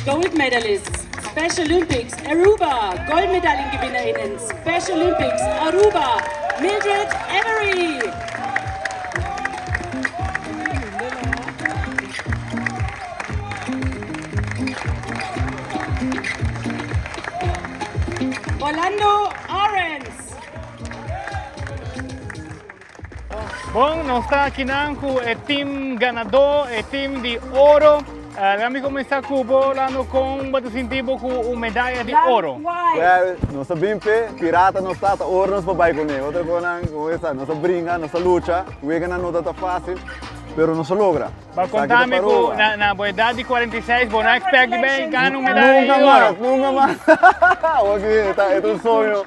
Gold Medalists, Special Olympics, Aruba, Goldmedaillengewinnerinnen, Special Olympics, Aruba, Mildred Emery. Orlando Arens. Bom, nós estamos aqui com o time ganador, o time de ouro. Vamos começar com o bolando com o sentido com a medalha de ouro. Nós sabemos que pirata não está, ouro nós vai com ele. Outra coisa, nós brinca, nós luta, o ega não está fácil, mas nós logra. Para contar-me que na idade de 46, você não espera bem ganhar uma medalha de ouro. Nunca mais. É um sonho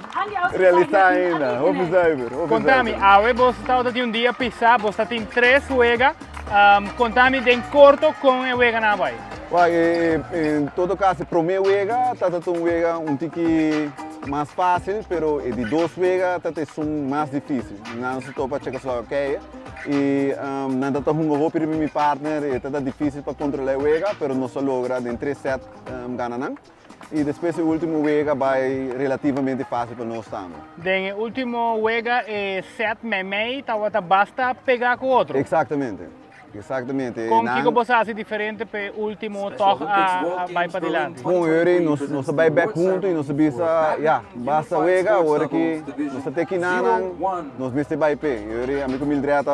realizar ainda. Contame, agora você está um dia pisar, você tem 3 juegas. Contame de corto com a juega na vai. Em todo caso, para o meu juega, está um juega um tique mais fácil, mas de 2 juegas está mais difícil. Não se topa a Tchecoslovaquia. E nada está um novo para meu partner, está difícil para controlar o juega, mas nós logra em 3 sets ganhar. E depois o último juega vai relativamente fácil para nós também. O último juega é 7 meio, basta pegar com o outro. Exatamente. Exatamente. Como que você faz diferente para o último toque vai para diante? Bom, nós vai back junto e nós bisa, basta juega, agora que nós tem que nós mesmo vai pé. A minha Mildred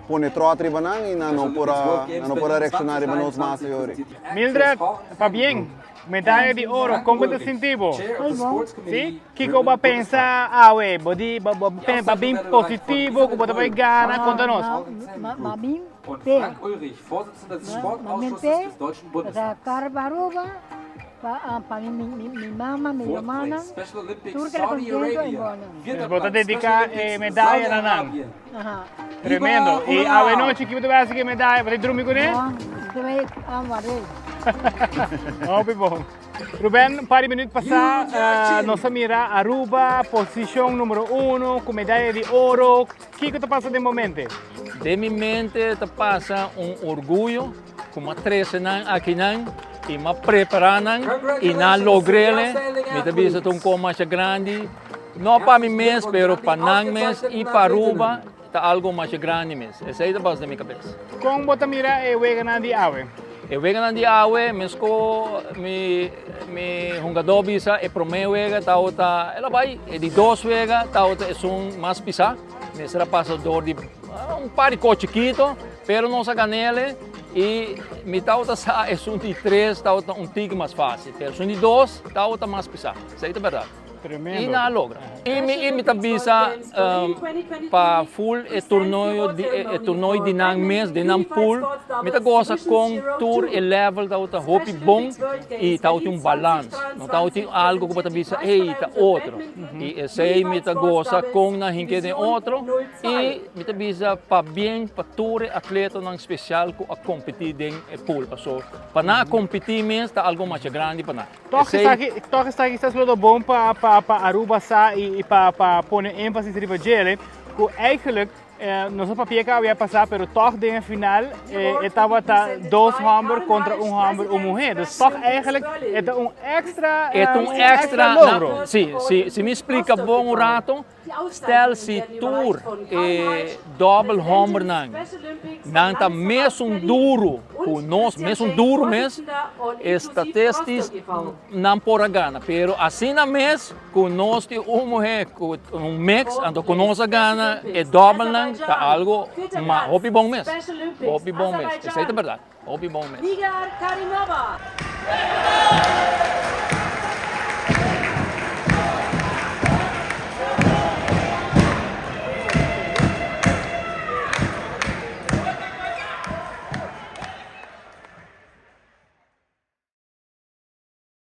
põe trote ribanan e não pora reaccionar para nós mais agora. Mildred, está bem? Medalha de ouro, como você sentiu? Sim? O que você pensa? Bem positivo, que você vai ganhar, conta-nos. Bem, Frank Ulrich, Vorsitzender des Sportausschusses des Deutschen Bundestags. Para minha mama, minha irmã, Special Olympics, tudo que Saudi Arabia. Você dedica medalha na NAN. Tremendo. E a noite que você vai seguir medalha, você dorme com ele? Muito bom. Ruben, para minutos passar, nós mira Aruba, posição número 1, com medalha de ouro. O que está passando de momento? De minha mente está passa orgulho, como 13 anos aqui e me preparando e na logrele, me tabisa um pouco mais grande, não para mim mesmo, mas para nós mesmo e para Aruba, está algo mais grande mesmo. Essa é a base da minha cabeça. Como você mira o jogador de ave? Eu venho na diawe, mesmo me jogador bisa e primeiro joga tá outra, ela vai de 2 joga tá outra é mais pisar, mas será passador de par de coche chiquito, pero não saca nele e me tá outra é de 3 tá outra tique mais fácil, pero de 2 tá outra mais pisar, isso é verdade. Tremendo. E na logra. E me tabisa para full torneio de nang mês, de nang pool, me tá gosta com tour e level da outra hobby bom e tá outra balance. Não tá outra algo que tabisa ei tá outro. E esse me tá gosta com na hinque de outro e me tabisa para bem para tour atleta nang especial com a competir em pool. So para na competir mesmo tá algo mais grande para na. Toch está aqui está sendo bom para Aruba e para pôr ênfase em Rivagele, que eigenlijk não só para que ia passar, mas toch de final estava 2 homens contra 1 homem ou mulher. Então, toch eigenlijk é extra logro. Se me explica bom o rato, stel se tour double homem não tá mesmo duro, com nós mesmo duro mesmo, estatísticas não por gana, pero assim na mês com nós de mulher com mix, ando com nós gana é double não tá algo hobby bom mês, isso é verdade, hobby bom mês. Nigar Karimova.